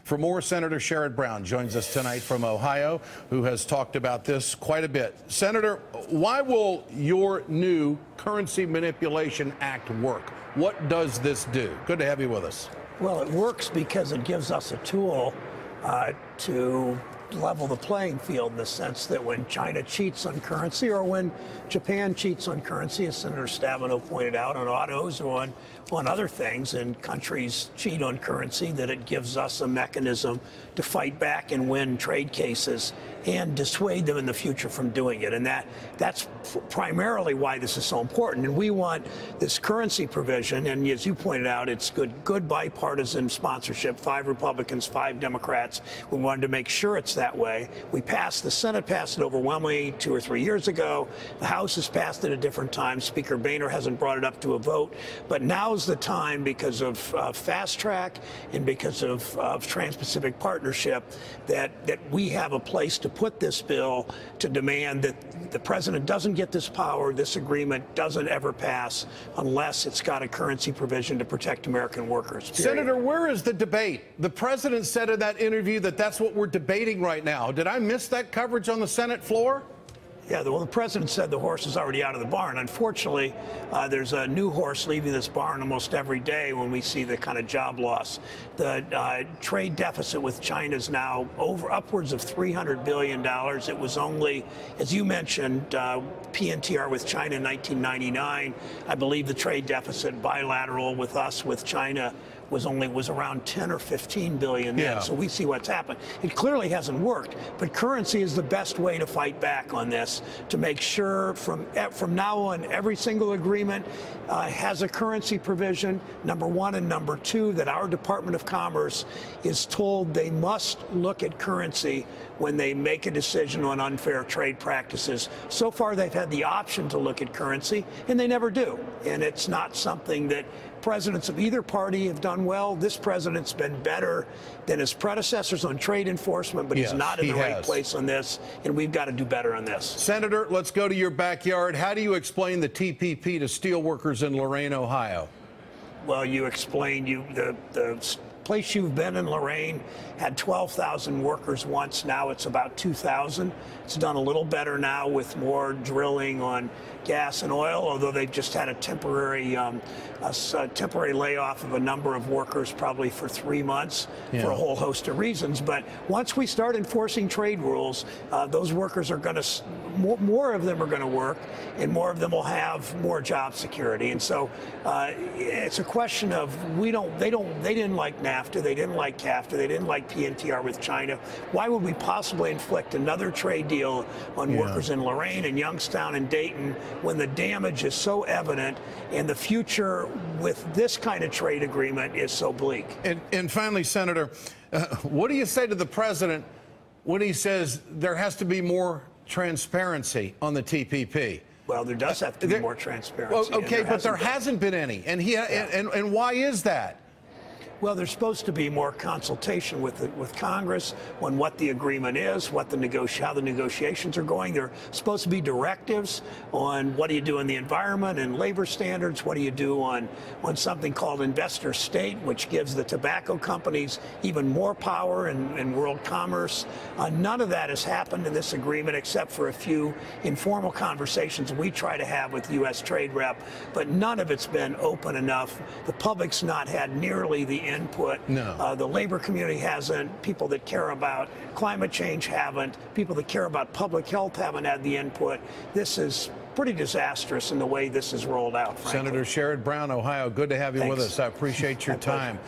For more, Senator Sherrod Brown joins us tonight from Ohio, who has talked about this quite a bit. Senator, why will your new Currency Manipulation Act work? What does this do? Good to have you with us. Well, it works because it gives us a tool to level the playing field in the sense that when China cheats on currency or when Japan cheats on currency, as Senator Stabenow pointed out, on autos or on other things, and countries cheat on currency, that it gives us a mechanism to fight back and win trade cases and dissuade them in the future from doing it. And that's primarily why this is so important. And we want this currency provision, and as you pointed out, it's good bipartisan sponsorship, 5 Republicans, 5 Democrats. We wanted to make sure it's that way. The Senate passed it overwhelmingly 2 or 3 years ago. The House has passed it at different times. Speaker Boehner hasn't brought it up to a vote. But now's the time, because of fast track and because of Trans-Pacific Partnership, that we have a place to put this bill to demand that the president doesn't get this power, this agreement doesn't ever pass unless it's got a currency provision to protect American workers. Period. Senator, where is the debate? The president said in that interview that that's what we're debating right now. Did I miss that coverage on the Senate floor? Yeah, well, the president said the horse is already out of the barn. Unfortunately, there's a new horse leaving this barn almost every day when we see the kind of job loss. The trade deficit with China is now upwards of $300 billion. It was only, as you mentioned, PNTR with China in 1999. I believe the trade deficit bilateral with us, with China, was around 10 or 15 billion then. Yeah. So we see what's happened. It clearly hasn't worked, but currency is the best way to fight back on this, to make sure from now on every single agreement has a currency provision, number one, and number two, that our Department of Commerce is told they must look at currency when they make a decision on unfair trade practices. So far, they've had the option to look at currency, and they never do. And it's not something that presidents of either party have done well. This president's been better than his predecessors on trade enforcement, but he's not in the right place on this, and we've got to do better on this. Senator, let's go to your backyard. How do you explain the TPP to steelworkers in Lorain, Ohio? Well, you explained the place you've been in Lorain had 12,000 workers once. Now it's about 2,000. It's done a little better now with more drilling on gas and oil, although they've just had a temporary layoff of a number of workers, probably for 3 months, for a whole host of reasons. But once we start enforcing trade rules, those workers are going to, more of them are going to work, and more of them will have more job security. And so it's a question of they didn't like NAFTA, they didn't like CAFTA, they didn't like PNTR with China. Why would we possibly inflict another trade deal on workers in Lorain and Youngstown and Dayton when the damage is so evident and the future with this kind of trade agreement is so bleak? And finally, Senator, what do you say to the president when he says there has to be more transparency on the TPP? Well, there does have to be more transparency. Well, okay, but there hasn't been any. And and why is that? Well, there's supposed to be more consultation with Congress on what the agreement is, how the negotiations are going. There are supposed to be directives on what do you do in the environment and labor standards, what do you do on something called investor state, which gives the tobacco companies even more power in world commerce. None of that has happened in this agreement except for a few informal conversations we try to have with the U.S. Trade Rep, but none of it's been open enough. The public's not had nearly the input. No. The labor community hasn't. People that care about climate change haven't. People that care about public health haven't had the input. This is pretty disastrous in the way this is rolled out, frankly. Senator Sherrod Brown, Ohio, good to have you with us. I appreciate your time.